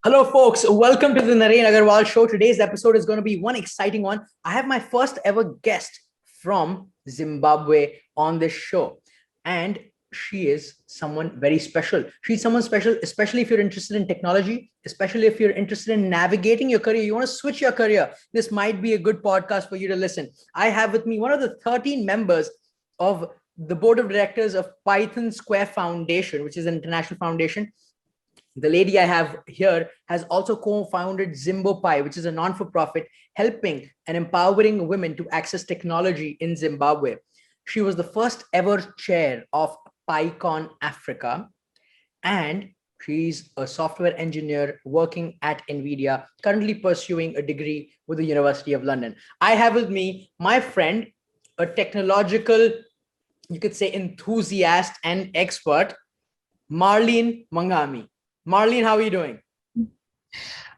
Hello, folks. Welcome to the Naren Agarwal Show. Today's episode is going to be one exciting one. I have my first ever guest from Zimbabwe on this show. And she is someone very special. She's someone special, especially if you're interested in technology, especially if you're interested in navigating your career. You want to switch your career. This might be a good podcast for you to listen. I have with me one of the 13 members of the board of directors of Python Sqaure Foundation, which is an international foundation. The lady I have here has also co-founded Zimbopy, which is a non-for-profit helping and empowering women to access technology in Zimbabwe. She was the first ever chair of Pycon Africa, and she's a software engineer working at Nvidia, currently pursuing a degree with the University of London. I have with me my friend, a technological, you could say, enthusiast and expert, Marlene Mhangami. Marlene, how are you doing?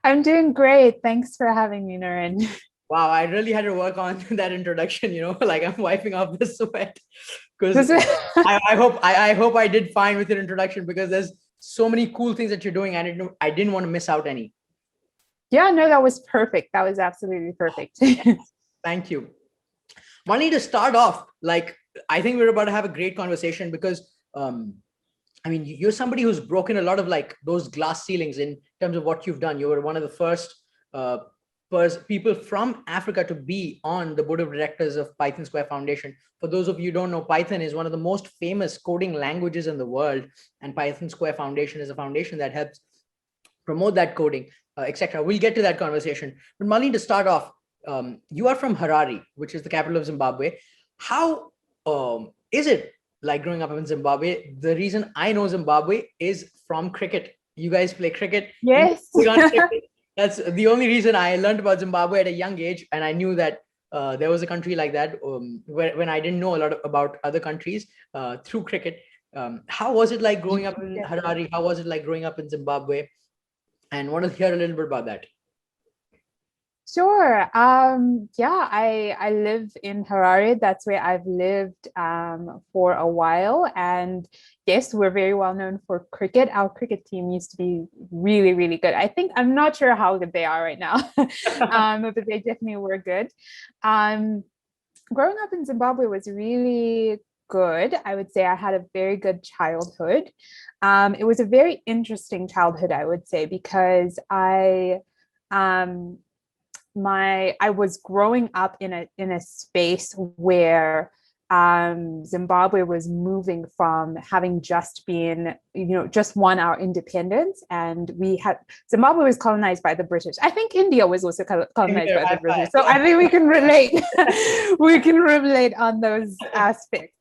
I'm doing great. Thanks for having me, Naren. Wow, I really had to work on that introduction, like I'm wiping off the sweat because I hope I did fine with your introduction, because there's so many cool things that you're doing and I didn't want to miss out any. Yeah, no, that was perfect. That was absolutely perfect. Thank you. Marlene, to start off, I think we're about to have a great conversation because you're somebody who's broken a lot of those glass ceilings in terms of what you've done. You were one of the first people from Africa to be on the board of directors of Python Sqaure Foundation. For those of you who don't know, Python is one of the most famous coding languages in the world, and Python Sqaure Foundation is a foundation that helps promote that coding, etc. We'll get to that conversation. But Marlene, to start off, you are from Harare, which is the capital of Zimbabwe. How is it like growing up in Zimbabwe? The reason I know Zimbabwe is from cricket. You guys play cricket. Yes. That's the only reason I learned about Zimbabwe at a young age. And I knew that there was a country like that when I didn't know a lot about other countries through cricket. How was it like growing up in Harare? How was it like growing up in Zimbabwe? And want to hear a little bit about that. Sure. Yeah, I live in Harare. That's where I've lived for a while. And yes, we're very well known for cricket. Our cricket team used to be really, really good. I'm not sure how good they are right now, but they definitely were good. Growing up in Zimbabwe was really good. I would say I had a very good childhood. It was a very interesting childhood, I would say, because I was growing up in a space where Zimbabwe was moving from having just been, just won our independence, and Zimbabwe was colonized by the British. I think India was also colonized by the British. So I think we can relate. We can relate on those aspects.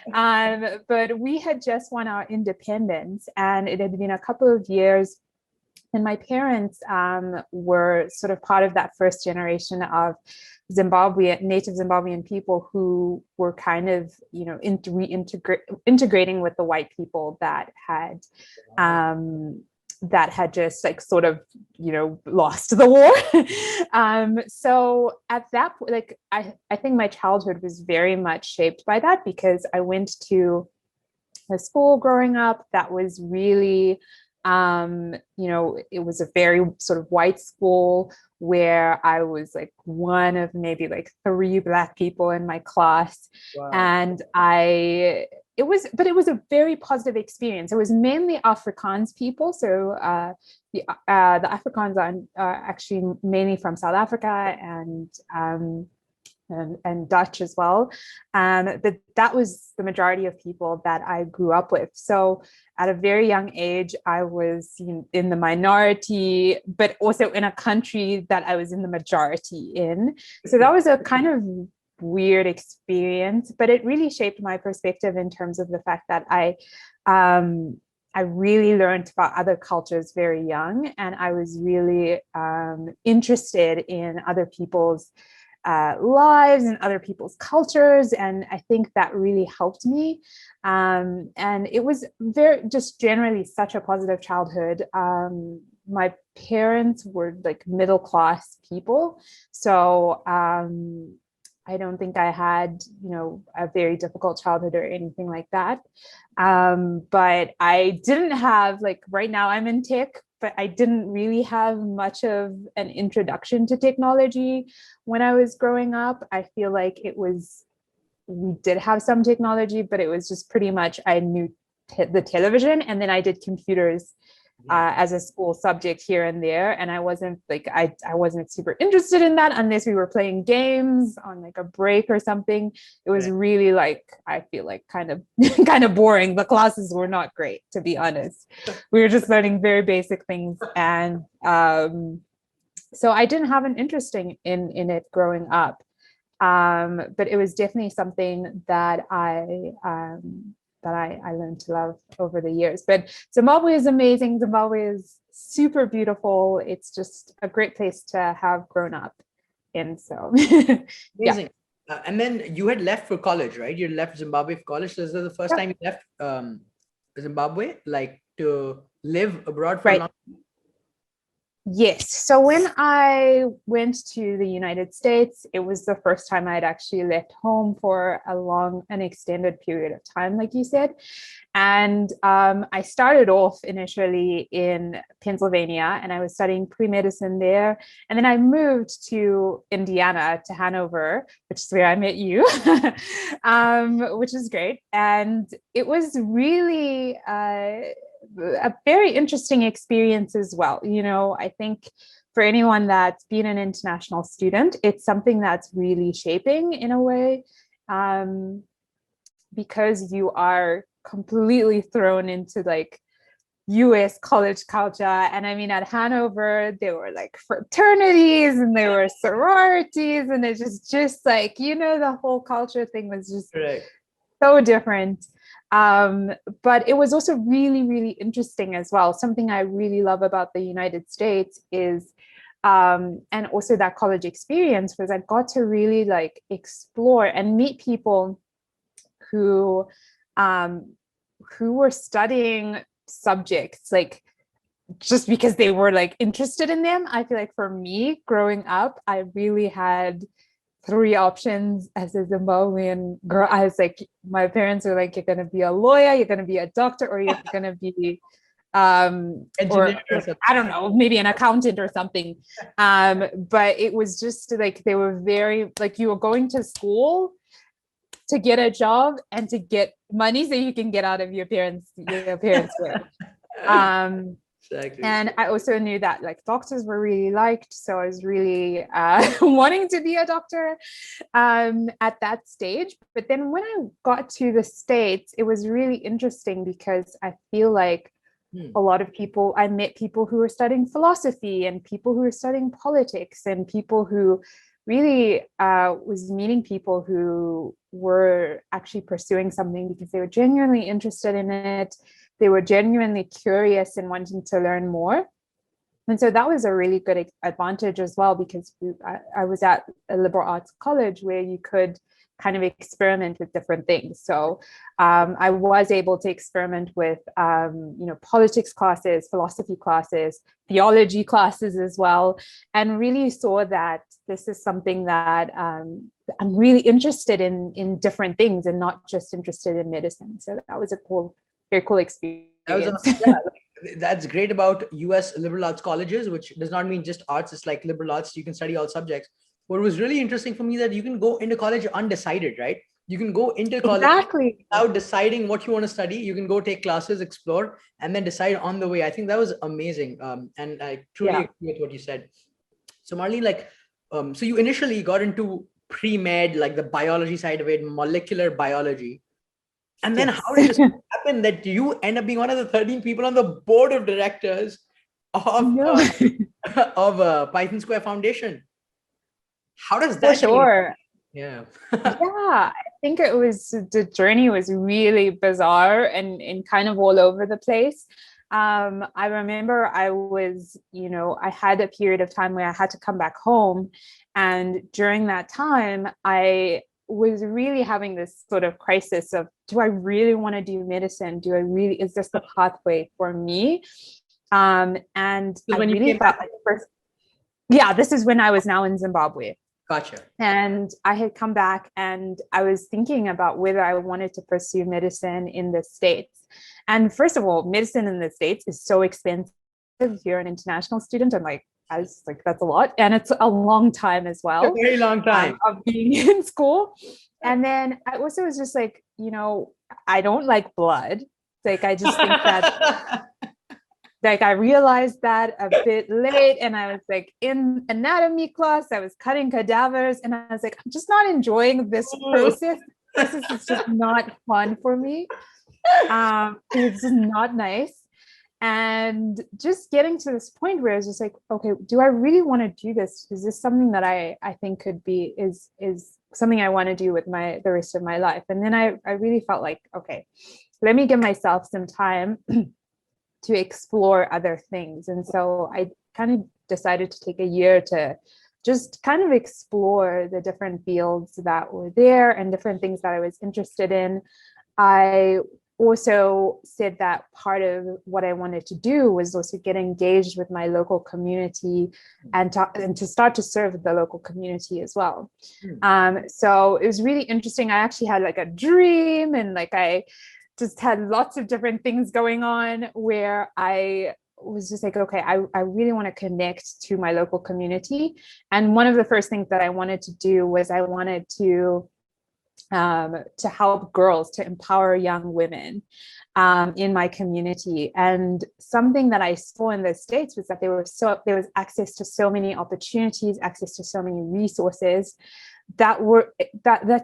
But we had just won our independence, and it had been a couple of years. And my parents were sort of part of that first generation of native Zimbabwean people who were kind of, integrating with the white people that had just lost the war. So at that point, I think my childhood was very much shaped by that, because I went to a school growing up that was really, it was a very sort of white school where I was one of maybe 3 Black people in my class. Wow. And it was a very positive experience. It was mainly Afrikaans people. So the Afrikaans are actually mainly from South Africa and Dutch as well. But that was the majority of people that I grew up with. So at a very young age, I was in the minority, but also in a country that I was in the majority in. So that was a kind of weird experience, but it really shaped my perspective in terms of the fact that I really learned about other cultures very young, and I was really interested in other people's lives and other people's cultures, and I think that really helped me. And it was just generally such a positive childhood. My parents were middle class people, so I don't think I had, a very difficult childhood or anything like that. But I didn't have right now I'm in tech, but I didn't really have much of an introduction to technology when I was growing up. I feel like we did have some technology, but it was just pretty much, I knew the television, and then I did computers as a school subject here and there. And I wasn't super interested in that unless we were playing games on like a break or something. It was really like, I feel like kind of boring. The classes were not great, to be honest. We were just learning very basic things. And so I didn't have an interest in it growing up. But it was definitely something that I learned to love over the years. But Zimbabwe is amazing. Zimbabwe is super beautiful. It's just a great place to have grown up in. So amazing. And then you had left for college, right? You left Zimbabwe for college. So this is the first time you left Zimbabwe, like to live abroad for a long time? Yes. So when I went to the United States, it was the first time I'd actually left home for an extended period of time, like you said. And I started off initially in Pennsylvania, and I was studying pre-medicine there. And then I moved to Indiana, to Hanover, which is where I met you, which is great. And it was really a very interesting experience as well. You know, I think for anyone that's been an international student, it's something that's really shaping in a way, because you are completely thrown into like US college culture. And I mean, at Hanover, there were like fraternities and there were sororities, and it's just like, you know, the whole culture thing was just so different. But it was also really, really interesting as well. Something I really love about the United States is, and also that college experience, was I got to really like explore and meet people who were studying subjects like just because they were like interested in them. I feel like for me growing up, I really had 3 options as a Zimbabwean girl. I was like, my parents were like, you're going to be a lawyer, you're going to be a doctor, or you're going to be or I don't know, maybe an accountant or something. But it was just like, they were very like, you were going to school to get a job and to get money so you can get out of your parents' way. Exactly. And I also knew that like doctors were really liked. So I was really wanting to be a doctor at that stage. But then when I got to the States, it was really interesting because I feel like a lot of people, I met people who were studying philosophy and people who were studying politics and people who really was meeting people who were actually pursuing something because they were genuinely interested in it. They were genuinely curious and wanting to learn more. And so that was a really good advantage as well, because I was at a liberal arts college where you could kind of experiment with different things. So I was able to experiment with, politics classes, philosophy classes, theology classes as well, and really saw that this is something that I'm really interested in different things and not just interested in medicine. So that was very cool experience. That's great about US liberal arts colleges, which does not mean just arts. It's like liberal arts, you can study all subjects. What was really interesting for me that you can go into college undecided, right? You can go into college without deciding what you want to study. You can go take classes, explore, and then decide on the way. I think that was amazing. And I truly agree with what you said. So Marlene, so you initially got into pre-med, like the biology side of it, molecular biology. And then how did this happen that you end up being one of the 13 people on the board of directors of Python Sqaure Foundation? How does that? For sure. Yeah. I think the journey was really bizarre and kind of all over the place. I remember I had a period of time where I had to come back home. And during that time, I was really having this sort of crisis of, do I really want to do medicine? Is this the pathway for me? And so I really felt like this is when I was now in Zimbabwe. Gotcha. And I had come back and I was thinking about whether I wanted to pursue medicine in the States. And first of all, medicine in the States is so expensive. you're an international student. I'm like, I was like, that's a lot. And it's a long time as well. A very long time. Of being in school. And then I also was just like, I don't like blood. Like, I just think that, like, I realized that a bit late, and I was like in anatomy class, I was cutting cadavers, and I was like, I'm just not enjoying this process. This is just not fun for me. It's just not nice. And just getting to this point where I was just like, okay, do I really want to do this? Is this something that I think could be, is something I want to do with the rest of my life? And then I really felt like, okay, let me give myself some time to explore other things. And so I kind of decided to take a year to just kind of explore the different fields that were there and different things that I was interested in. I also said that part of what I wanted to do was also get engaged with my local community and to start to serve the local community as well. So it was really interesting. I actually had like a dream, and like I just had lots of different things going on where I was just like, okay, I really want to connect to my local community. And one of the first things that I wanted to do was I wanted to help girls, to empower young women in my community. And something that I saw in the States was that there was access to so many opportunities, access to so many resources that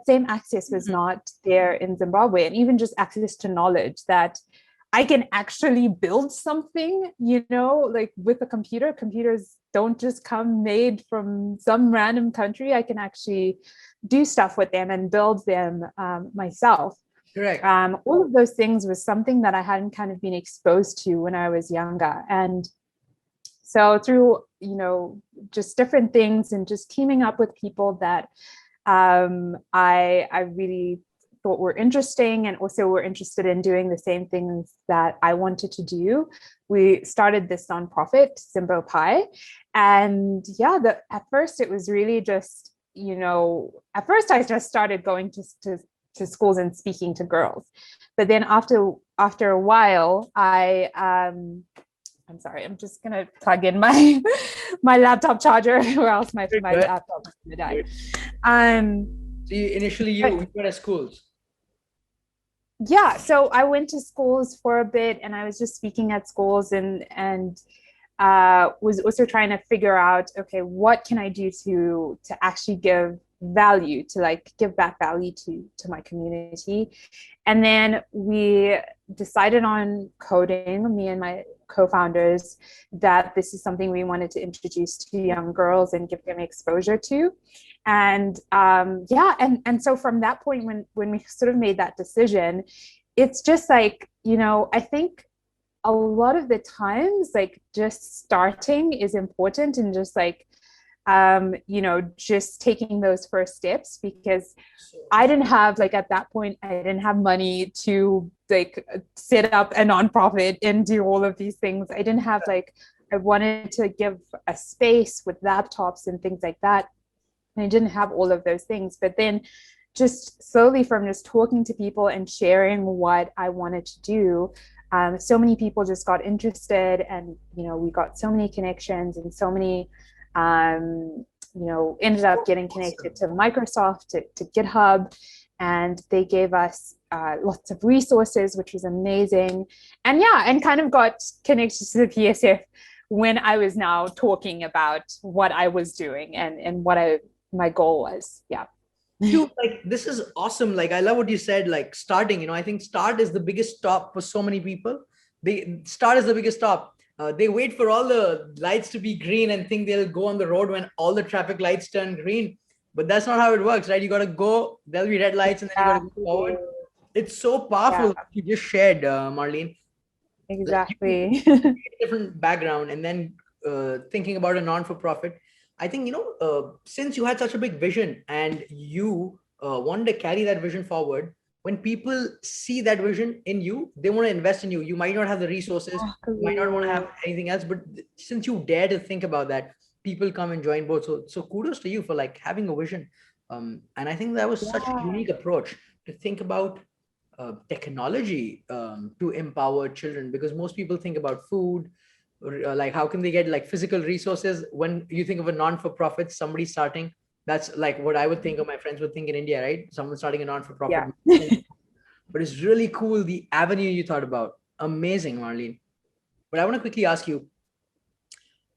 same access was not there in Zimbabwe. And even just access to knowledge that I can actually build something, like with a computer. Computers don't just come made from some random country. I can actually do stuff with them and build them myself. Correct. All of those things was something that I hadn't kind of been exposed to when I was younger. And so through, just different things and just teaming up with people that I really thought were interesting and also were interested in doing the same things that I wanted to do, we started this nonprofit, Zimbopy. And yeah, at first it was really just, at first I just started going to schools and speaking to girls. But then after a while, I'm sorry, I'm just gonna plug in my laptop charger, or else my laptop is gonna die. So you went to schools. Yeah, so I went to schools for a bit, and I was just speaking at schools and was also trying to figure out, okay, what can I do to actually give value, to give back value to my community. And then we decided on coding, me and my co-founders, that this is something we wanted to introduce to young girls and give them exposure to. And and so from that point, when we sort of made that decision, it's just like, I think a lot of the times, just starting is important, and just just taking those first steps, because I didn't have, at that point, I didn't have money to set up a nonprofit and do all of these things. I didn't have I wanted to give a space with laptops and things like that. And I didn't have all of those things. But then just slowly, from just talking to people and sharing what I wanted to do, so many people just got interested, and, we got so many connections, and so many, ended up getting connected to Microsoft, to GitHub, and they gave us lots of resources, which was amazing. And kind of got connected to the PSF when I was now talking about what I was doing and what my goal was. Yeah. Dude, this is awesome. I love what you said, starting, I think start is the biggest stop for so many people. Start is the biggest stop. They wait for all the lights to be green and think they'll go on the road when all the traffic lights turn green. But that's not how it works, right? You got to go, there'll be red lights, and then you got to go forward. It's so powerful. Yeah. You just shared, Marlene. Exactly. Different background, and then thinking about a non-for-profit. I think, since you had such a big vision and you wanted to carry that vision forward, when people see that vision in you, they want to invest in you. You might not have the resources, you might not want to have anything else, but since you dare to think about that, people come and join both. So kudos to you for having a vision. And I think that was such a unique approach to think about technology to empower children, because most people think about food, Like, how can they get like physical resources? When you think of a non-for-profit, somebody starting, that's like what I would think, of my friends would think in India, right? Someone starting a non-for-profit. Yeah. But it's really cool, the avenue you thought about. Amazing, Marlene. But I want to quickly ask you,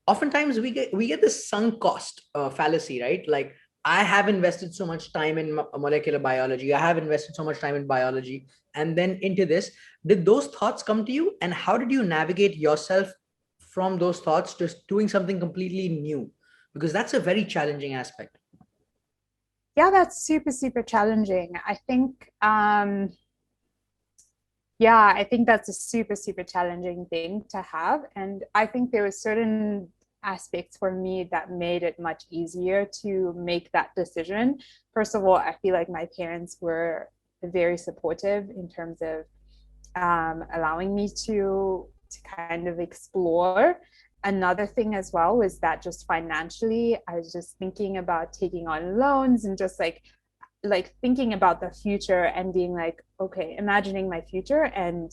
oftentimes we get this sunk cost fallacy, right? Like, I have invested so much time in molecular biology, I have invested so much time in biology, and then into this. Did those thoughts come to you, and how did you navigate yourself from those thoughts to doing something completely new? Because that's a very challenging aspect. Yeah, that's super, super challenging. I think, yeah, I think that's a super, super challenging thing to have. And I think there were certain aspects for me that made it much easier to make that decision. First of all, I feel like my parents were very supportive in terms of allowing me to kind of explore. Another thing as well was that just financially, I was just thinking about taking on loans and just like thinking about the future and being like, okay, imagining my future. And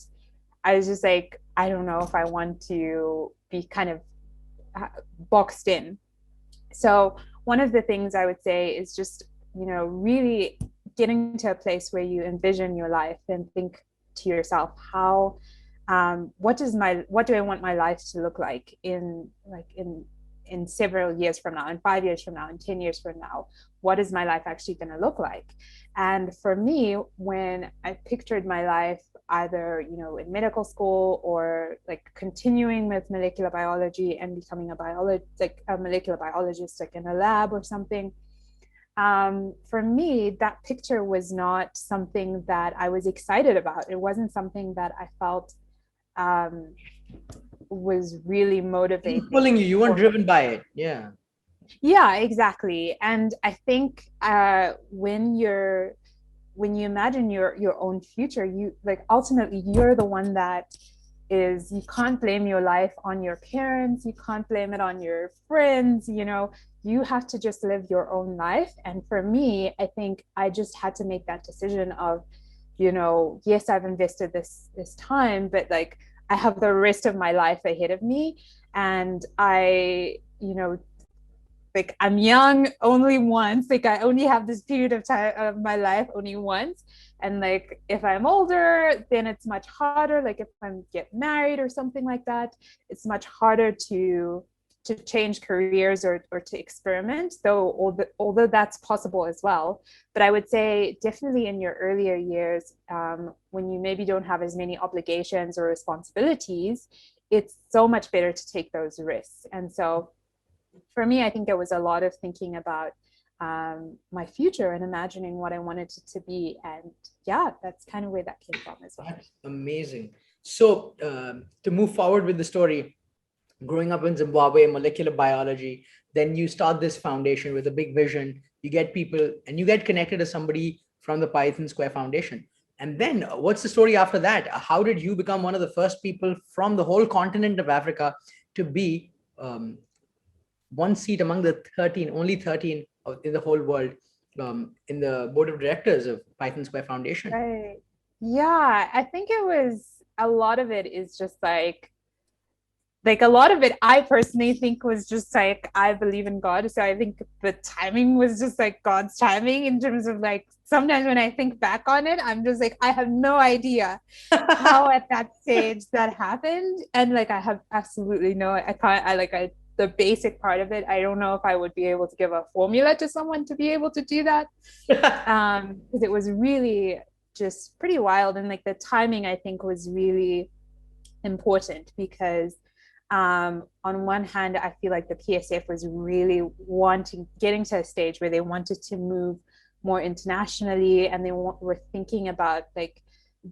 I was just like, I don't know if I want to be kind of boxed in. So one of the things I would say is just, really getting to a place where you envision your life and think to yourself, how what do I want my life to look like in several years from now, in 5 years from now, in 10 years from now? What is my life actually going to look like? And for me, when I pictured my life either, in medical school or like continuing with molecular biology and becoming a molecular biologist, like in a lab or something, for me, that picture was not something that I was excited about. It wasn't something that I felt was really motivating. Pulling you weren't driven by it. Yeah, exactly. And I think when you imagine your own future, you like ultimately you're the one that is, you can't blame your life on your parents, you can't blame it on your friends, you have to just live your own life. And for me, I think I just had to make that decision of, yes, I've invested this time, but like I have the rest of my life ahead of me. And like I'm young only once, like I only have this period of time of my life only once. And like if I'm older, then it's much harder. Like if I get married or something like that, it's much harder to change careers or to experiment, though although that's possible as well. But I would say definitely in your earlier years, when you maybe don't have as many obligations or responsibilities, it's so much better to take those risks. And so for me, I think it was a lot of thinking about my future and imagining what I wanted it to be. And yeah, that's kind of where that came from as well. That's amazing. So to move forward with the story, growing up in Zimbabwe, molecular biology, then you start this foundation with a big vision. You get people and you get connected to somebody from the Python Sqaure Foundation. And then what's the story after that? How did you become one of the first people from the whole continent of Africa to be one seat among the 13, only 13 in the whole world, in the board of directors of Python Sqaure Foundation? Right. Yeah, I think it was, a lot of it is just like a lot of it I personally think was just like, I believe in God. So I think the timing was just like God's timing, in terms of like, sometimes when I think back on it, I'm just like, I have no idea how at that stage that happened. And like, I have absolutely the basic part of it, I don't know if I would be able to give a formula to someone to be able to do that. Because it was really just pretty wild. And like the timing, I think, was really important because on one hand, I feel like the PSF was really getting to a stage where they wanted to move more internationally, and they were thinking about like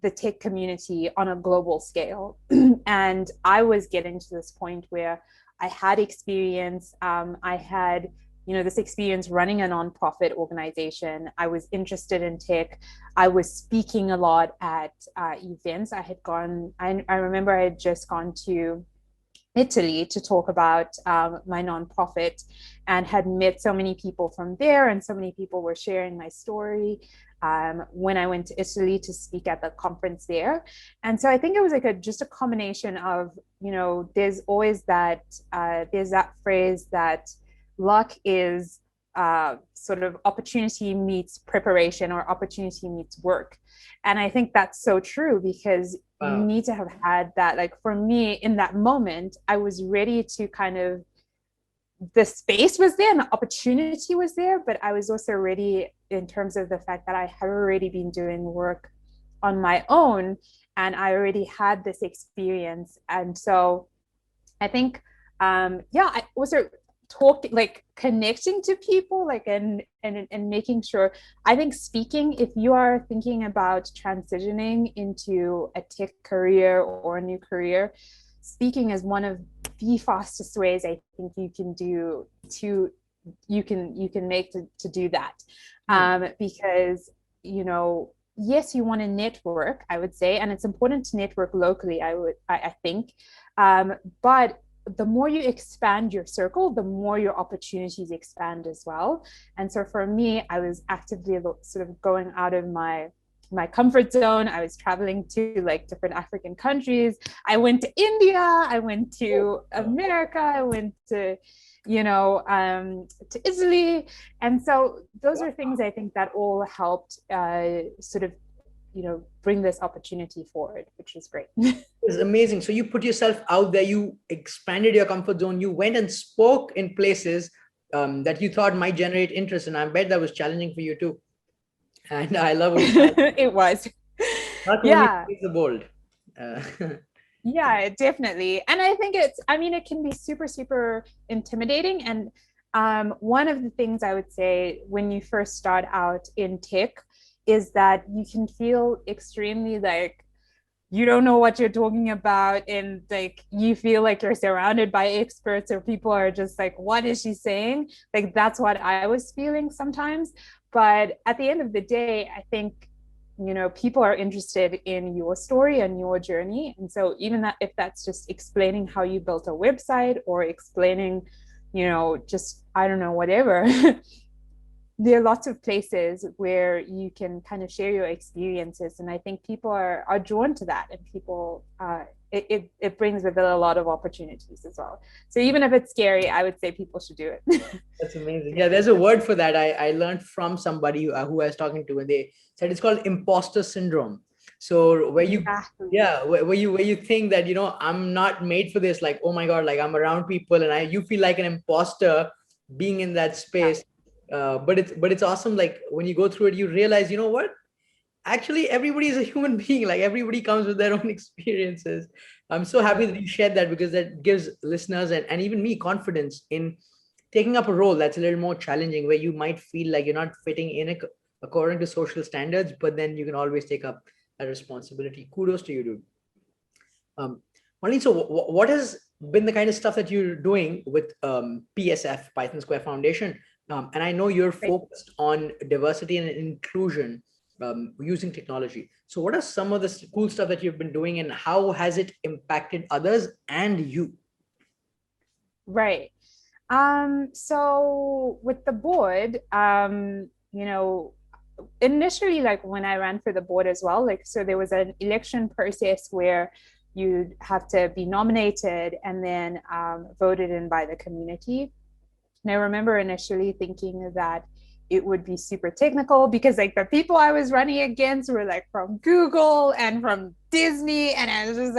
the tech community on a global scale. And I was getting to this point where I had experience. I had, this experience running a nonprofit organization. I was interested in tech. I was speaking a lot at events. I remember I had just gone to Italy to talk about my nonprofit, and had met so many people from there, and so many people were sharing my story. when I went to Italy to speak at the conference there. And so I think it was like just a combination of, there's always there's that phrase that luck is sort of opportunity meets preparation, or opportunity meets work. And I think that's so true, because you need to have had that. Like for me, in that moment, I was ready to the space was there and the opportunity was there, but I was also ready in terms of the fact that I had already been doing work on my own and I already had this experience. And so I think, I also connecting to people, and making sure, I think speaking, if you are thinking about transitioning into a tech career or a new career, speaking is one of the fastest ways I think you can make to do that. Because, yes, you want to network, I would say, and it's important to network locally, I think. But the more you expand your circle, the more your opportunities expand as well. And so for me, I was actively sort of going out of my comfort zone. I was traveling to different African countries. I went to India, I went to America, I went to Italy. And so those are things I think that all helped sort of bring this opportunity forward, which is great. It's amazing. So you put yourself out there, you expanded your comfort zone, you went and spoke in places that you thought might generate interest, and I bet that was challenging for you too. And I love what you said. It was. Yeah. The bold. Yeah, definitely. And I think it can be super, super intimidating. And one of the things I would say when you first start out in tech is that you can feel extremely you don't know what you're talking about, and you feel like you're surrounded by experts, or people are just what is she saying? That's what I was feeling sometimes. But at the end of the day, I think people are interested in your story and your journey. And so even if that's just explaining how you built a website, or explaining just, I don't know, whatever. There are lots of places where you can kind of share your experiences, and I think people are drawn to that, and people it brings with it a lot of opportunities as well. So even if it's scary, I would say people should do it. That's amazing. Yeah, there's a word for that. I learned from somebody who I was talking to, and they said it's called imposter syndrome. So where you where you think that I'm not made for this, oh my god, I'm around people and you feel like an imposter being in that space. But it's awesome. When you go through it, you realize, what? Actually, everybody is a human being. Everybody comes with their own experiences. I'm so happy that you shared that, because that gives listeners and even me confidence in taking up a role that's a little more challenging, where you might feel like you're not fitting in according to social standards, but then you can always take up that responsibility. Kudos to you, dude. Marlene, so what has been the kind of stuff that you're doing with PSF, Python Sqaure Foundation? And I know you're focused on diversity and inclusion using technology. So what are some of the cool stuff that you've been doing, and how has it impacted others and you? Right. So with the board, initially, when I ran for the board as well, so there was an election process where you'd have to be nominated and then voted in by the community. And I remember initially thinking that it would be super technical, because the people I was running against were from Google and from Disney, and I was just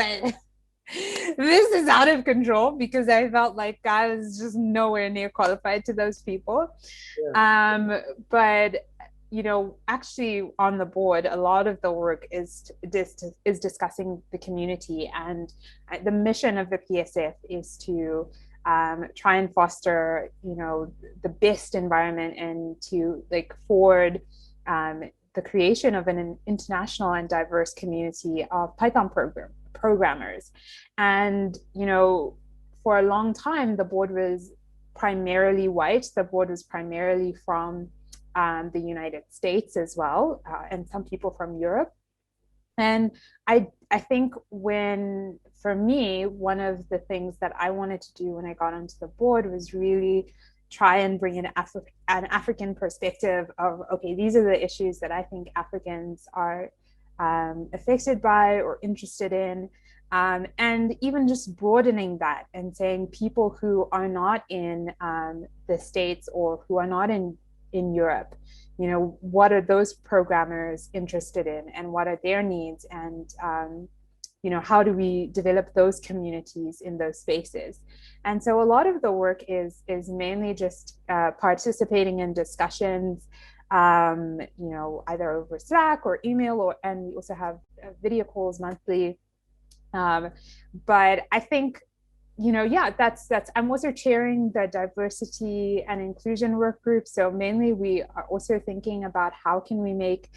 this is out of control, because I felt like I was just nowhere near qualified to those people. Yeah. But actually on the board, a lot of the work is discussing the community, and the mission of the PSF is to try and foster the best environment, and to forward the creation of an international and diverse community of Python programmers. And for a long time, the board was primarily white. The board was primarily from the United States as well, and some people from Europe. And I think for me, one of the things that I wanted to do when I got onto the board was really try and bring in an African perspective of, okay, these are the issues that I think Africans are affected by or interested in. And even just broadening that and saying people who are not in the States or who are not in Europe, what are those programmers interested in and what are their needs, and how do we develop those communities in those spaces? And so a lot of the work is mainly just participating in discussions, either over Slack or email, and we also have video calls monthly. But I think, that's I'm also chairing the diversity and inclusion work group. So mainly we are also thinking about how can we make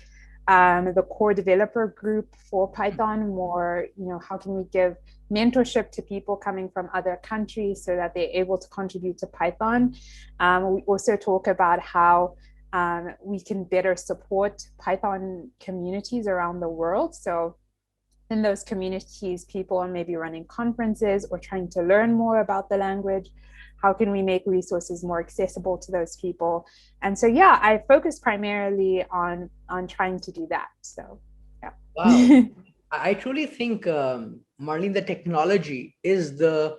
the core developer group for Python more, how can we give mentorship to people coming from other countries so that they're able to contribute to Python. We also talk about how we can better support Python communities around the world. So in those communities, people are maybe running conferences or trying to learn more about the language. How can we make resources more accessible to those people? And so, yeah, I focus primarily on trying to do that. So, yeah. Wow. I truly think, Marlene, the technology is the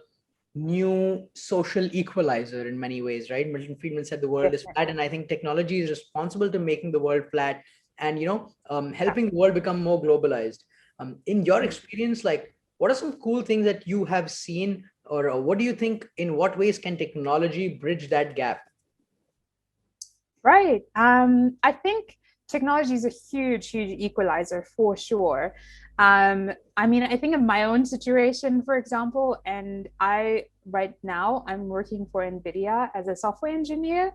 new social equalizer in many ways, right? Milton Friedman said the world is flat, and I think technology is responsible to making the world flat and, helping the world become more globalized. In your experience, like, what are some cool things that you have seen, or what do you think, in what ways can technology bridge that gap? Right. I think technology is a huge equalizer for sure. I think of my own situation, for example, and right now I'm working for Nvidia as a software engineer,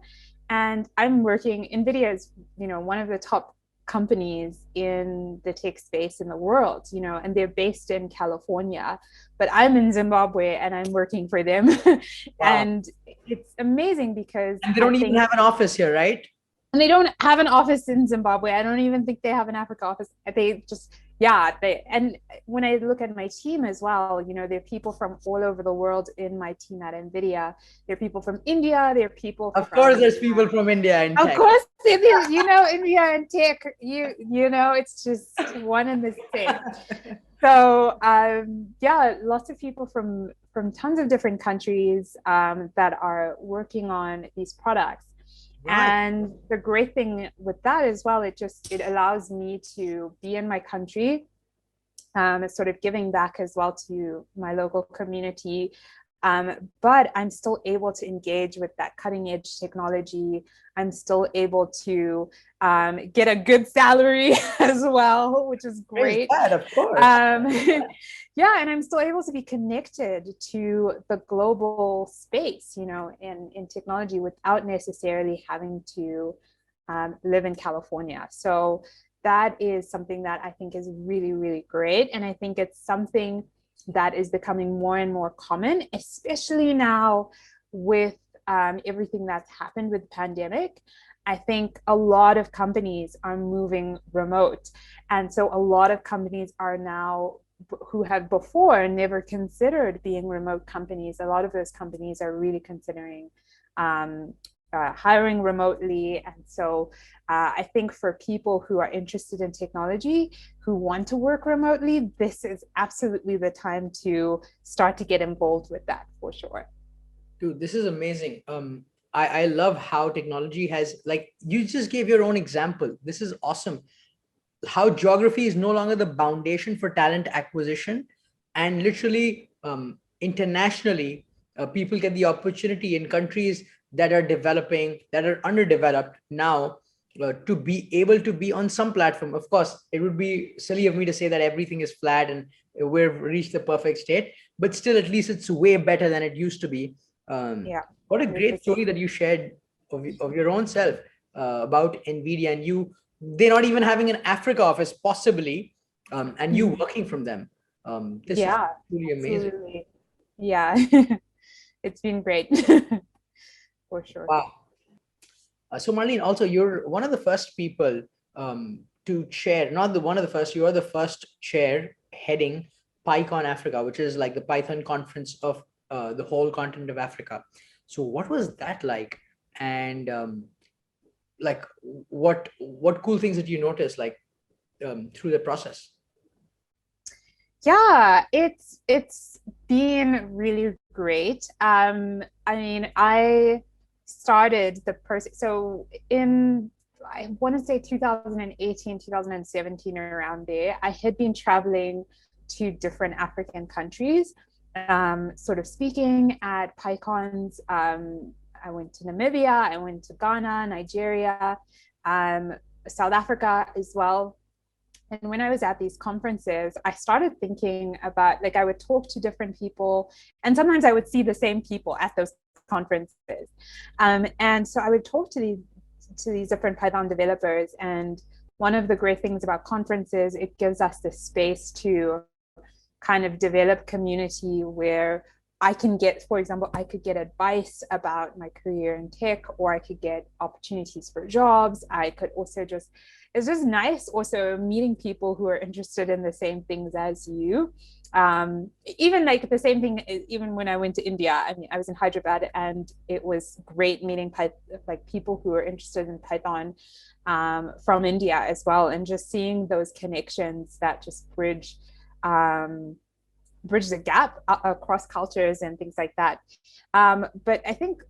and Nvidia is, one of the top companies in the tech space in the world, and they're based in California, but I'm in Zimbabwe and I'm working for them. Wow. And it's amazing because and they don't even have an office here, right? And they don't have an office in Zimbabwe. I don't even think they have an Africa office. And when I look at my team as well, there are people from all over the world in my team at Nvidia. There are people from India. There are people. Of course, there's people from India in tech. Of course, India and tech. It's just one and the same. So lots of people from tons of different countries that are working on these products. Right. And the great thing with that as well, it allows me to be in my country, sort of giving back as well to my local community. But I'm still able to engage with that cutting edge technology. I'm still able to get a good salary as well, which is great. That, of course. And I'm still able to be connected to the global space, in technology without necessarily having to live in California. So that is something that I think is really, really great. And I think it's something that is becoming more and more common, especially now with everything that's happened with the pandemic. I think a lot of companies are moving remote. And so a lot of companies are now, who have before never considered being remote companies, a lot of those companies are really considering hiring remotely. And so I think for people who are interested in technology, who want to work remotely, this is absolutely the time to start to get involved with that, for sure. Dude, this is amazing. I love how technology has, like, you just gave your own example. This is awesome. How geography is no longer the foundation for talent acquisition, and literally internationally, people get the opportunity in countries that are developing, that are underdeveloped now, to be able to be on some platform. Of course, it would be silly of me to say that everything is flat and we've reached the perfect state, but still, at least it's way better than it used to be. What a great story that you shared of your own self about Nvidia, and they're not even having an Africa office possibly, and you working from them. This is really amazing. Absolutely. Yeah. It's been great. For sure. Wow. So Marlene, also, you're one of the first people to chair, one of the first, you are the first chair heading Pycon Africa, which is like the Python conference of the whole continent of Africa. So what was that like? and like what cool things did you notice like through the process? Yeah, it's been really great. I mean, I started the person so in I want to say 2018, 2017, around there. I had been traveling to different African countries, sort of speaking at Pycons. I went to Namibia, I went to Ghana, Nigeria, um, South Africa as well. And when I was at these conferences, I started thinking about, like, I would talk to different people, and sometimes I would see the same people at those conferences. And so I would talk to these different Python developers. And one of the great things about conferences, it gives us the space to kind of develop community where I can get, for example, I could get advice about my career in tech, or I could get opportunities for jobs. I could also just, it's just nice also meeting people who are interested in the same things as you. Even like the same thing, even when I went to India, I mean, I was in Hyderabad, and it was great meeting like people who are interested in Python from India as well, and just seeing those connections that just bridge the gap across cultures and things like that. But I think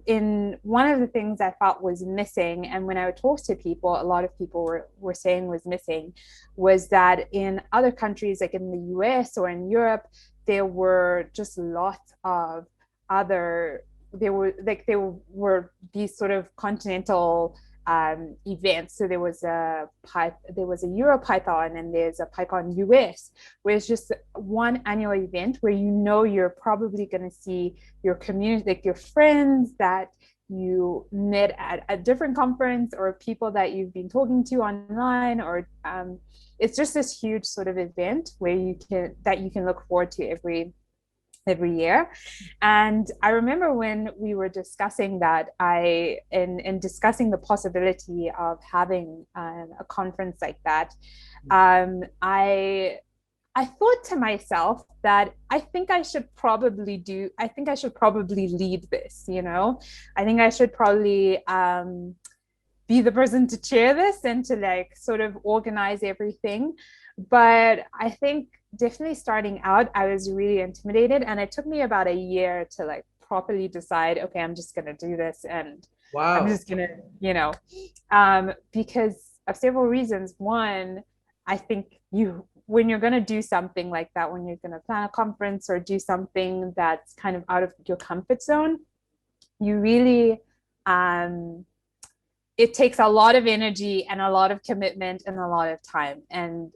in one of the things I thought was missing, and when I would talk to people, a lot of people were saying was missing, was that in other countries, like in the US or in Europe, there were just lots of other, there were these sort of continental events. So there was a EuroPython, and there's a Python US, where it's just one annual event where you're probably going to see your community, like your friends that you met at a different conference, or people that you've been talking to online, or it's just this huge sort of event where you can look forward to every year. And I remember when we were discussing that, in discussing the possibility of having a conference like that, I thought to myself that I think I should probably lead this, you know. I think I should probably be the person to chair this and to like sort of organize everything. But I think definitely starting out, I was really intimidated, and it took me about a year to like properly decide, okay, I'm just gonna do this, and I'm just gonna, you know, because of several reasons. One, I think when you're gonna do something like that, when you're gonna plan a conference or do something that's kind of out of your comfort zone, you really it takes a lot of energy and a lot of commitment and a lot of time. And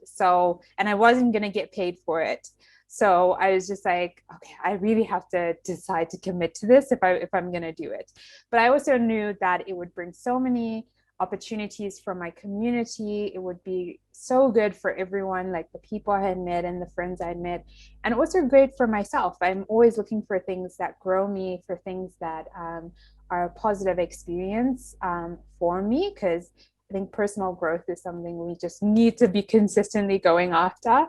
I wasn't going to get paid for it. So I was just like, okay, I really have to decide to commit to this if I'm going to do it. But I also knew that it would bring so many opportunities for my community. It would be so good for everyone, like the people I had met and the friends I had met, and also great for myself. I'm always looking for things that grow me, for things that are a positive experience for me, because I think personal growth is something we just need to be consistently going after.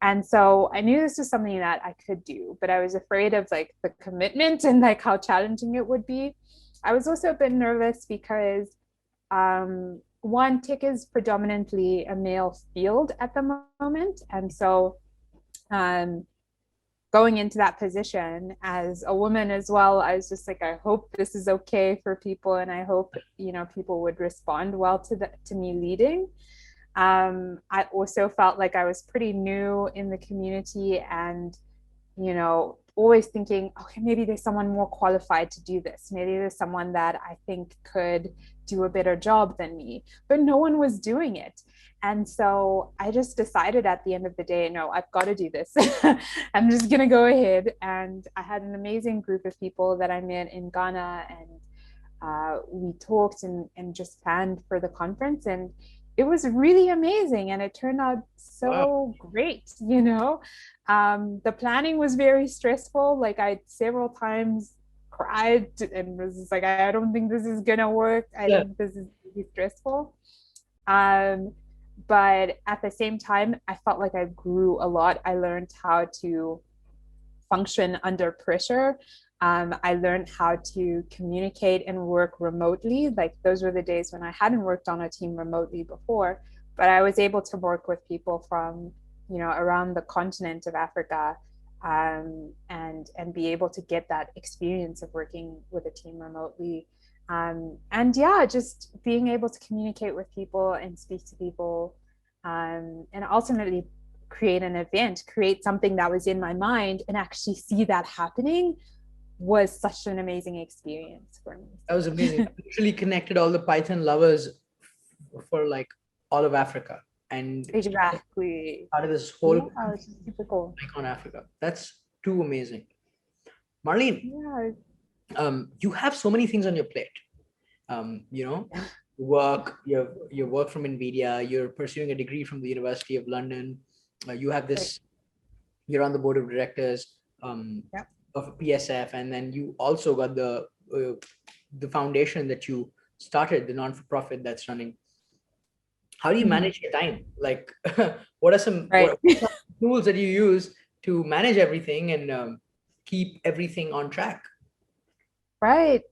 And so I knew this was something that I could do, but I was afraid of like the commitment and like how challenging it would be. I was also a bit nervous because one, tech is predominantly a male field at the moment. And so going into that position as a woman as well, I was just like, I hope this is okay for people, and I hope, you know, people would respond well to me leading. I also felt like I was pretty new in the community, and, you know, always thinking, okay, maybe there's someone more qualified to do this. Maybe there's someone that I think could do a better job than me, but no one was doing it. And so I just decided at the end of the day, no, I've got to do this. I'm just going to go ahead. And I had an amazing group of people that I met in Ghana, and we talked and just planned for the conference. And it was really amazing, and it turned out so great, you know. The planning was very stressful. Like, I several times cried and was just like, I don't think this is gonna work. I think this is really stressful. But at the same time, I felt like I grew a lot. I learned how to function under pressure. I learned how to communicate and work remotely. Like those were the days when I hadn't worked on a team remotely before, but I was able to work with people from, around the continent of Africa, and be able to get that experience of working with a team remotely. And yeah, just being able to communicate with people and speak to people, and ultimately create an event, create something that was in my mind and actually see that happening was such an amazing experience for me. That was amazing. I literally connected all the Python lovers for like all of Africa, and exactly out of this whole super cool. Pycon Africa. That's too amazing. Marlene, you have so many things on your plate. You work from Nvidia, you're pursuing a degree from the University of London. You have this, you're on the board of directors of PSF, and then you also got the foundation that you started, the non-for-profit that's running. How do you manage your time? Like, what are some tools that you use to manage everything and keep everything on track? Right.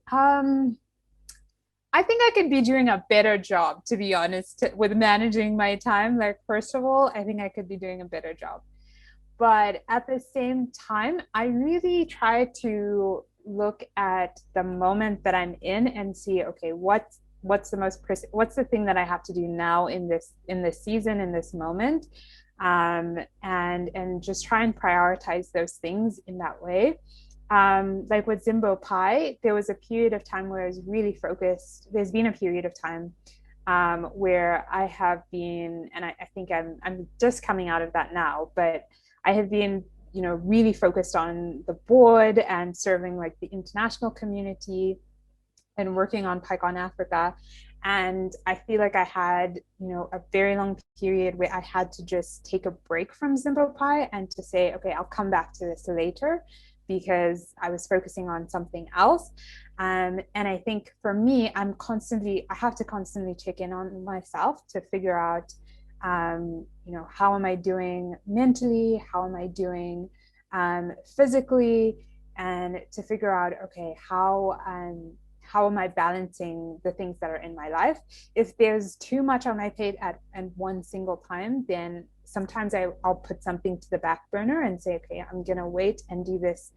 I think I could be doing a better job, to be honest, with managing my time. Like, first of all, I think I could be doing a better job. But at the same time, I really try to look at the moment that I'm in and see, okay, what's the thing that I have to do now in this season, in this moment, and just try and prioritize those things in that way. Like with Zimbopy, there was a period of time where I was really focused. There's been a period of time where I have been, and I think I'm just coming out of that now, but I have been, really focused on the board and serving like the international community and working on Pycon Africa. And I feel like I had, a very long period where I had to just take a break from Zimbopy and to say, okay, I'll come back to this later, because I was focusing on something else. And I think for me, I have to constantly check in on myself to figure out, how am I doing mentally? How am I doing physically? And to figure out, okay, how am I balancing the things that are in my life? If there's too much on my plate at one single time, then sometimes I'll put something to the back burner and say, okay, I'm going to wait and do this,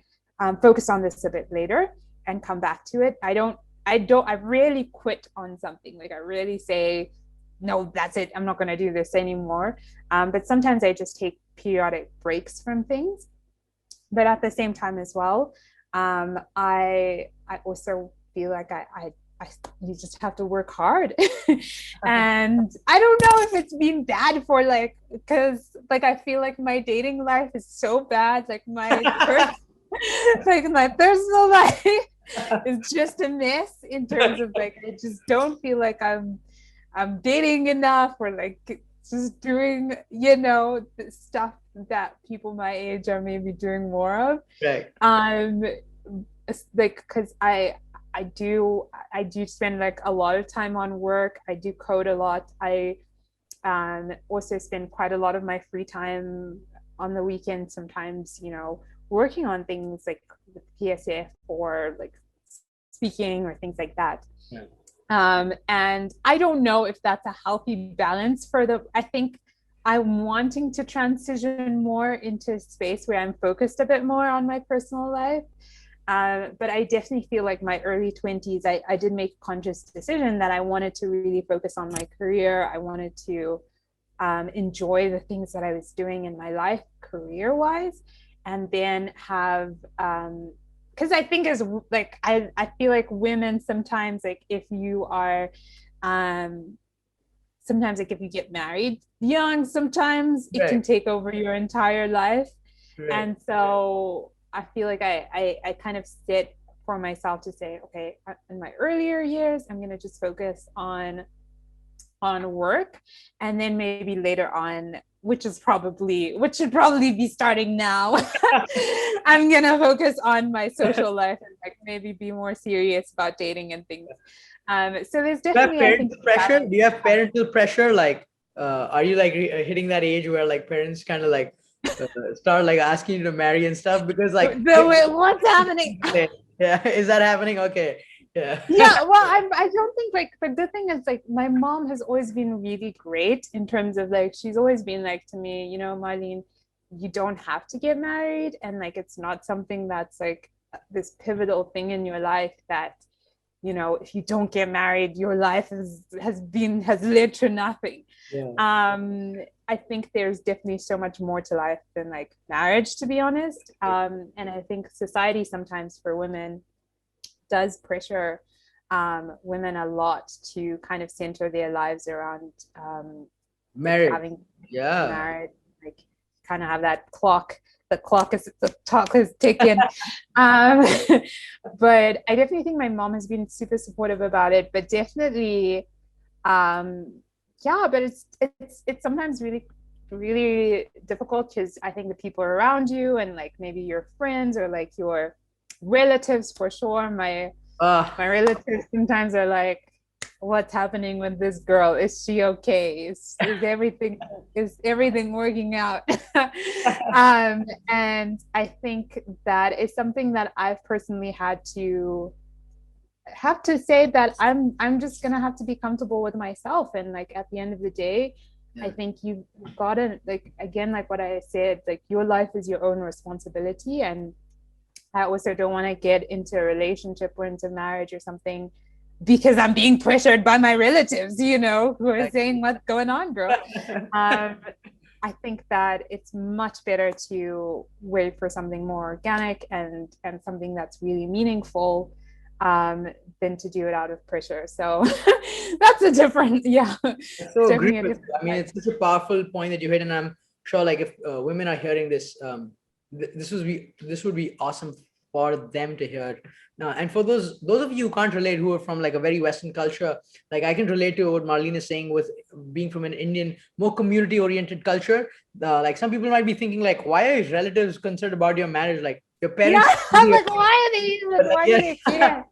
focus on this a bit later and come back to it. I rarely quit on something. Like I rarely say, no, that's it, I'm not going to do this anymore. But sometimes I just take periodic breaks from things. But at the same time as well, I also feel like you just have to work hard. And I don't know if it's been bad for because I feel like my dating life is so bad. Like my personal life is just a mess in terms of I just don't feel like I'm dating enough, or just doing, the stuff that people my age are maybe doing more of. Right. Because I do spend a lot of time on work. I do code a lot. I also spend quite a lot of my free time on the weekend, sometimes, working on things like with PSF or speaking or things like that. Yeah. And I don't know if that's a healthy balance I think I'm wanting to transition more into a space where I'm focused a bit more on my personal life. But I definitely feel like my early 20s, I did make a conscious decision that I wanted to really focus on my career. I wanted to enjoy the things that I was doing in my life career-wise, and then have, because I think as I feel like women sometimes, if you are, sometimes if you get married young, sometimes it can take over your entire life. Right. And so I feel like I kind of sit for myself to say, okay, in my earlier years, I'm going to just focus on work. And then maybe later on, which should probably be starting now, I'm going to focus on my social life and maybe be more serious about dating and things. So there's definitely Do you have parental pressure? Are you hitting that age where parents kind of start like asking you to marry and stuff? Because like, What's happening? yeah, is that happening? Okay. Yeah. Yeah, well, I don't think like, but the thing is like my mom has always been really great in terms of like she's always been like to me, you know, Marlene, you don't have to get married, and like it's not something that's like this pivotal thing in your life that, you know, if you don't get married, your life has led to nothing. Yeah. I think there's definitely so much more to life than like marriage, to be honest. And I think society sometimes for women does pressure women a lot to kind of center their lives around like Marriage. having Yeah. married, like kind of have that clock. The clock is ticking. But I definitely think my mom has been super supportive about it. But definitely, yeah. But it's sometimes really difficult because I think the people around you and like maybe your friends or like your relatives for sure. My relatives sometimes are like, what's happening with this girl? Is she okay? Is everything working out? And I think that is something that I've personally had to say that I'm just gonna have to be comfortable with myself. And like at the end of the day, Yeah. I think you've gotta, like, again, like what I said, like your life is your own responsibility. And I also don't want to get into a relationship or into marriage or something because I'm being pressured by my relatives, you know, who are saying, what's going on, girl? I think that it's much better to wait for something more organic and something that's really meaningful than to do it out of pressure. So that's a different, yeah. So agree with you. I mean, it's such a powerful point that you hit, and I'm sure like if women are hearing this, this would be awesome for them to hear. Now, and for those of you who can't relate, who are from like a very Western culture, like I can relate to what Marlene is saying with being from an Indian, more community-oriented culture. Like some people might be thinking, like, why are relatives concerned about your marriage? Like your parents. Yeah, I'm like, why are they? Like, why do they care?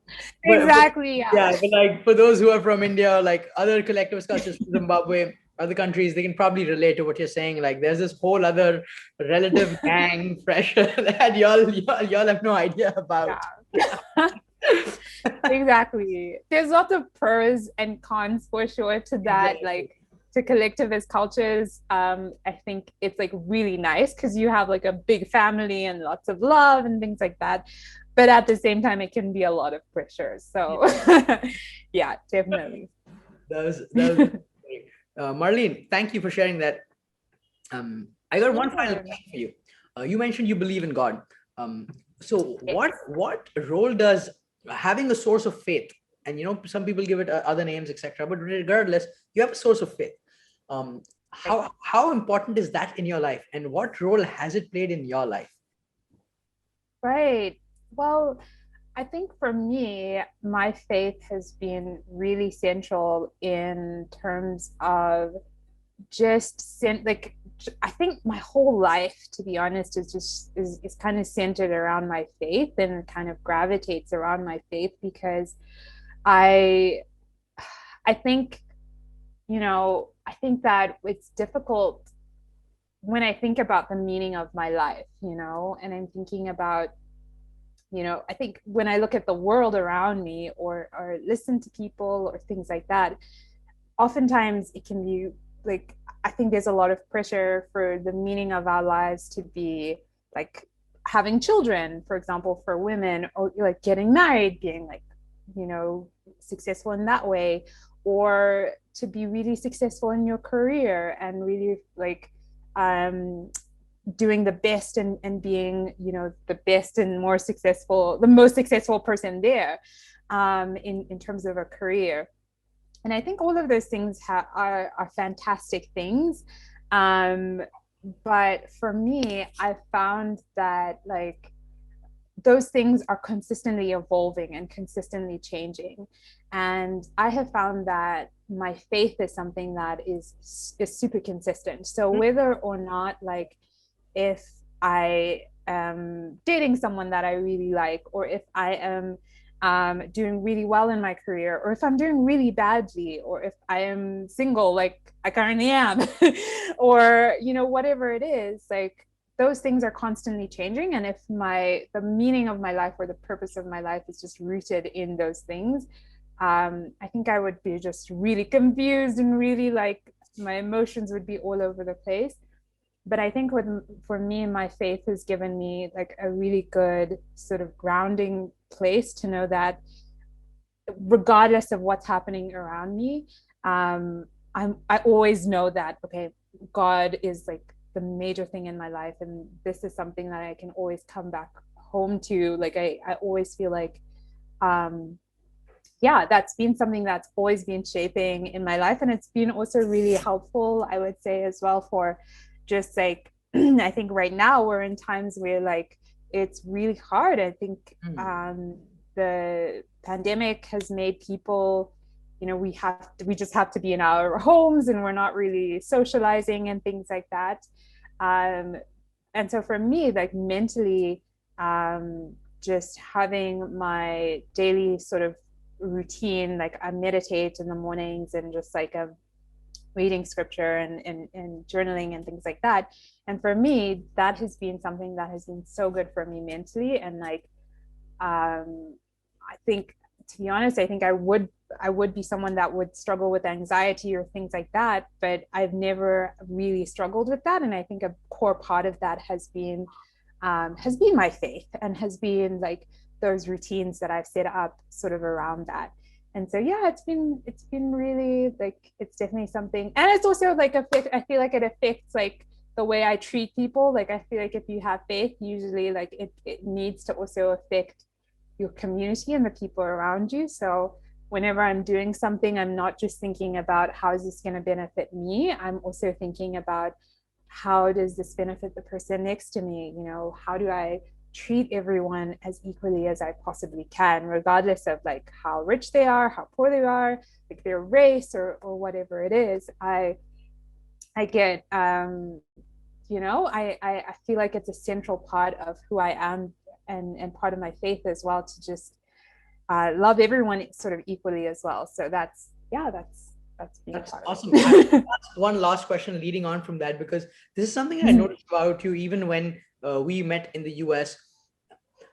Exactly. Yeah, but like for those who are from India, like other collectivist cultures from Zimbabwe, other countries, they can probably relate to what you're saying. Like there's this whole other relative gang pressure that y'all have no idea about. Yeah. Exactly. There's lots of pros and cons for sure to that. Exactly. Like to collectivist cultures, I think it's like really nice because you have like a big family and lots of love and things like that. But at the same time, it can be a lot of pressure. So yeah, definitely. That was great. Marlene, thank you for sharing that. I got one final question for you. You mentioned you believe in God. So what role does having a source of faith, and you know some people give it other names, etc., but regardless, you have a source of faith. How important is that in your life, and what role has it played in your life? Right. Well, I think for me, my faith has been really central in terms of just like I think my whole life, to be honest, is kind of centered around my faith and kind of gravitates around my faith because I I think, you know, I think that it's difficult when I think about the meaning of my life, you know, and I'm thinking about, you know, I think when I look at the world around me or listen to people or things like that, oftentimes it can be like, I think there's a lot of pressure for the meaning of our lives to be like having children, for example, for women, or like getting married, being like, you know, successful in that way, or to be really successful in your career and really like doing the best and being, you know, the best and the most successful person there in terms of a career. And I think all of those things are fantastic things. But for me, I found that like those things are consistently evolving and consistently changing. And I have found that my faith is something that is super consistent. So whether or not, like, if I am dating someone that I really like, or if I am doing really well in my career, or if I'm doing really badly, or if I am single, like I currently am, or, you know, whatever it is, like those things are constantly changing. And if the meaning of my life or the purpose of my life is just rooted in those things, I think I would be just really confused and really like my emotions would be all over the place. But I think for me, my faith has given me like a really good sort of grounding place to know that regardless of what's happening around me, I always know that, okay, God is like the major thing in my life. And this is something that I can always come back home to. Like, I always feel like, yeah, that's been something that's always been shaping in my life. And it's been also really helpful, I would say, as well, for just like, I think right now we're in times where like it's really hard. I think the pandemic has made people, you know, we just have to be in our homes and we're not really socializing and things like that. And so for me, like mentally, just having my daily sort of routine, like I meditate in the mornings and just like I'm reading scripture and journaling and things like that. And for me, that has been something that has been so good for me mentally. And like, I think, to be honest, I think I would be someone that would struggle with anxiety or things like that, but I've never really struggled with that. And I think a core part of that has been my faith, and has been like those routines that I've set up sort of around that. And so yeah, it's been really like, it's definitely something. And it's also like I feel like it affects like the way I treat people. Like I feel like if you have faith, usually like it needs to also affect your community and the people around you. So whenever I'm doing something, I'm not just thinking about how is this going to benefit me. I'm also thinking about how does this benefit the person next to me? You know, how do I treat everyone as equally as I possibly can, regardless of like how rich they are, how poor they are, like their race or whatever it is. I get, you know, I feel like it's a central part of who I am, and part of my faith as well, to just love everyone sort of equally as well. So that's awesome. I ask one last question leading on from that, because this is something I noticed about you even when we met in the US.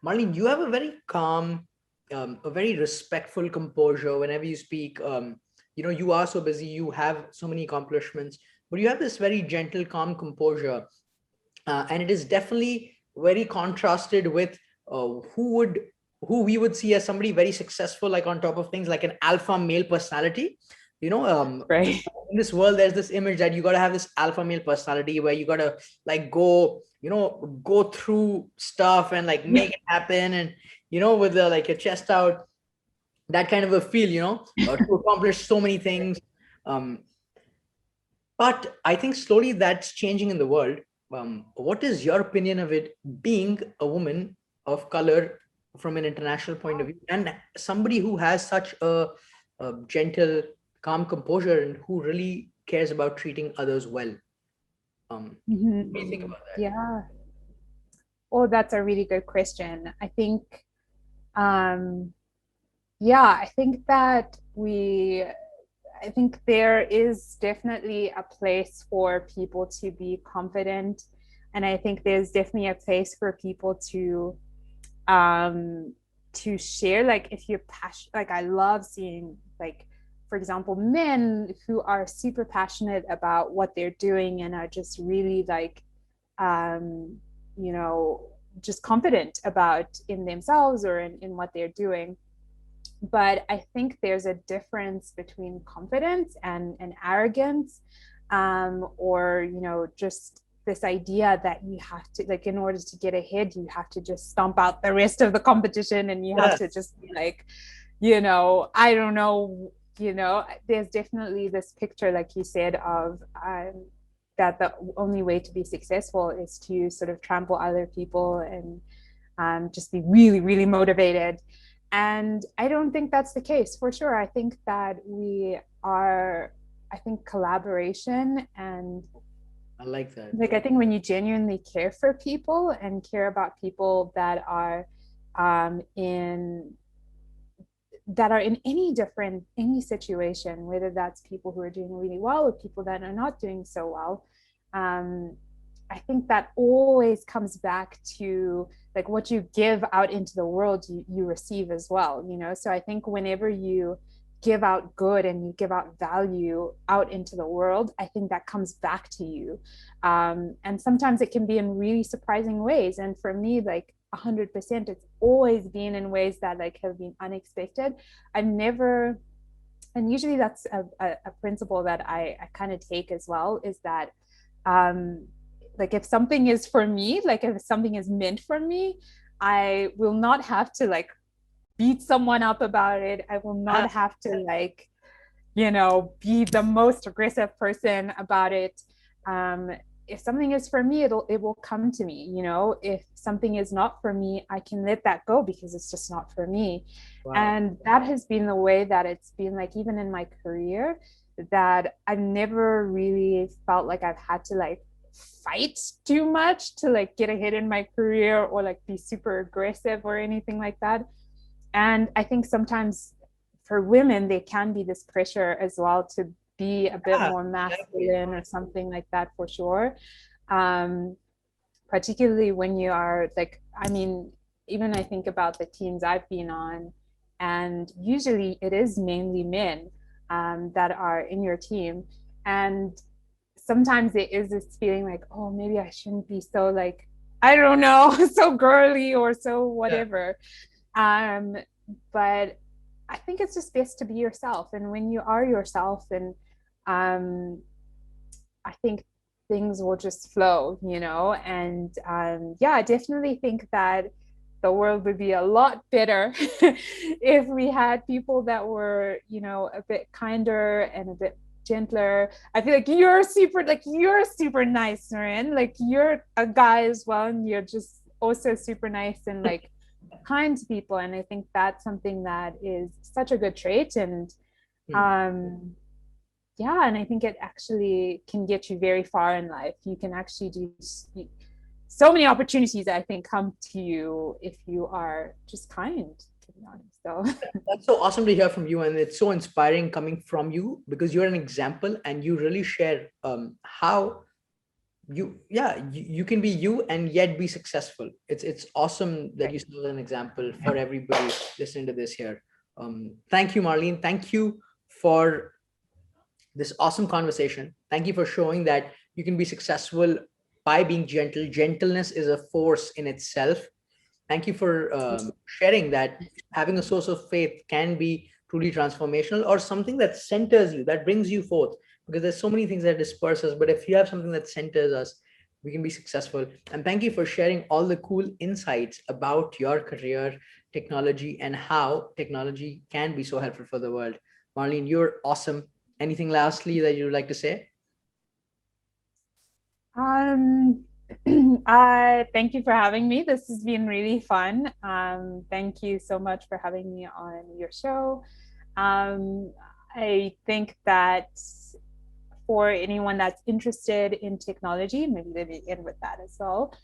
Marlene, you have a very calm, a very respectful composure whenever you speak. You know, you are so busy, you have so many accomplishments, but you have this very gentle, calm composure. And it is definitely very contrasted with who we would see as somebody very successful, like on top of things, like an alpha male personality. You know, right. In this world, there's this image that you got to have this alpha male personality where you got to like go through stuff and like make it happen, and you know, with like your chest out, that kind of a feel, you know, to accomplish so many things. But I think slowly that's changing in the world. What is your opinion of it, being a woman of color from an international point of view, and somebody who has such a gentle, calm composure, and who really cares about treating others well? What do you think about that? Yeah. Oh, that's a really good question. I think, yeah, I think that I think there is definitely a place for people to be confident. And I think there's definitely a place for people to share, like if you're passionate, like I love seeing, like, for example, men who are super passionate about what they're doing and are just really like, you know, just confident about in themselves or in what they're doing. But I think there's a difference between confidence and arrogance, or, you know, just this idea that you have to, like, in order to get ahead, you have to just stomp out the rest of the competition, and you have to just be like, you know, I don't know, you know, there's definitely this picture, like you said, of that the only way to be successful is to sort of trample other people and just be really, really motivated. And I don't think that's the case, for sure. I think that I think collaboration, and I like that. like, I think when you genuinely care for people and care about people that are in any situation, whether that's people who are doing really well or people that are not doing so well, I think that always comes back to like what you give out into the world, you receive as well, you know? So I think whenever you give out good and you give out value out into the world, I think that comes back to you. And sometimes it can be in really surprising ways. And for me, like 100%, it's always been in ways that like have been unexpected. I've never, and usually that's a principle that I kind of take as well, is that like if something is for me, like if something is meant for me, I will not have to like beat someone up about it. I will not have to like, you know, be the most aggressive person about it. Um, if something is for me, it will come to me. You know, if something is not for me, I can let that go because it's just not for me. Wow. And that has been the way that it's been, like even in my career, that I've never really felt like I've had to like fight too much to like get ahead in my career or like be super aggressive or anything like that. And I think sometimes for women, there can be this pressure as well to be a bit Yeah, more exactly. masculine or something like that, for sure. Um, Particularly when you are like, I mean, even I think about the teams I've been on, and usually it is mainly men that are in your team. And sometimes there is this feeling like, oh, maybe I shouldn't be so like, I don't know, so girly or so Yeah. whatever. Um, but I think it's just best to be yourself. And when you are yourself, and I think things will just flow, you know? And yeah, I definitely think that the world would be a lot better if we had people that were, you know, a bit kinder and a bit gentler. I feel like you're super nice, Naren. Like you're a guy as well, and you're just also super nice and like kind to people. And I think that's something that is such a good trait. And Hmm. um yeah, and I think it actually can get you very far in life. You can actually do so many opportunities, I think, come to you if you are just kind, to be honest. So That's so awesome to hear from you, and it's so inspiring coming from you because you're an example and you really share how you can be you and yet be successful. It's awesome that right. you serve as an example for everybody listening to this here. Thank you, Marlene. Thank you for this awesome conversation. Thank you for showing that you can be successful by being gentle. Gentleness is a force in itself. Thank you for sharing that having a source of faith can be truly transformational, or something that centers you, that brings you forth. Because there's so many things that disperse us, but if you have something that centers us, we can be successful. And thank you for sharing all the cool insights about your career, technology, and how technology can be so helpful for the world. Marlene, you're awesome. Anything lastly that you'd like to say? Um, thank you for having me. This has been really fun. Thank you so much for having me on your show. Um, I think that for anyone that's interested in technology, maybe they begin with that as well.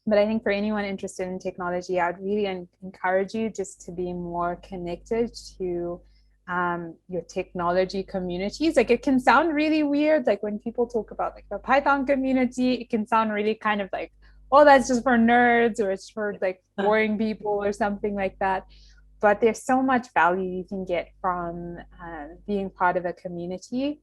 But I think for anyone interested in technology, I'd really encourage you just to be more connected to your technology communities. Like it can sound really weird, like when people talk about like the Python community, it can sound really kind of like, oh, that's just for nerds or it's for like boring people or something like that. But there's so much value you can get from being part of a community.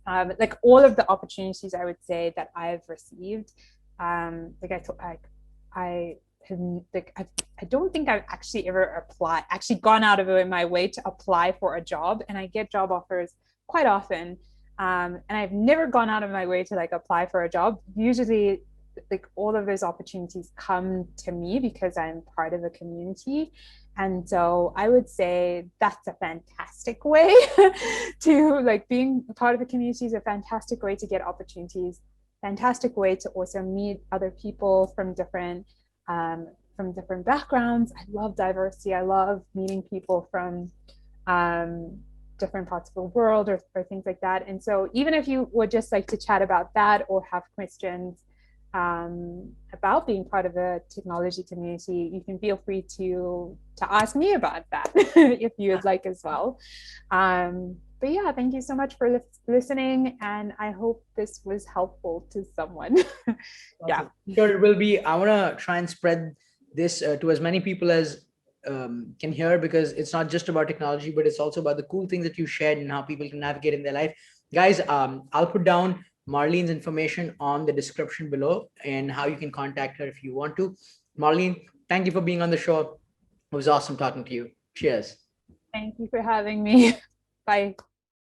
Like all of the opportunities I would say that I've received, like I have like I don't think I've actually ever actually gone out of my way to apply for a job, and I get job offers quite often, and I've never gone out of my way to like apply for a job. Usually, like all of those opportunities come to me because I'm part of a community. And so I would say that's a fantastic way to like being part of a community is a fantastic way to get opportunities, fantastic way to also meet other people from different backgrounds. I love diversity. I love meeting people from different parts of the world or things like that. And so even if you would just like to chat about that or have questions about being part of a technology community, you can feel free to ask me about that if you would like as well. But yeah, thank you so much for listening, and I hope this was helpful to someone. Yeah, sure it will be. I want to try and spread this to as many people as can hear, because it's not just about technology, but it's also about the cool things that you shared and how people can navigate in their life. Guys, I'll put down Marlene's information on the description below and how you can contact her if you want to. Marlene, thank you for being on the show. It was awesome talking to you. Cheers. thank you for having me. Bye.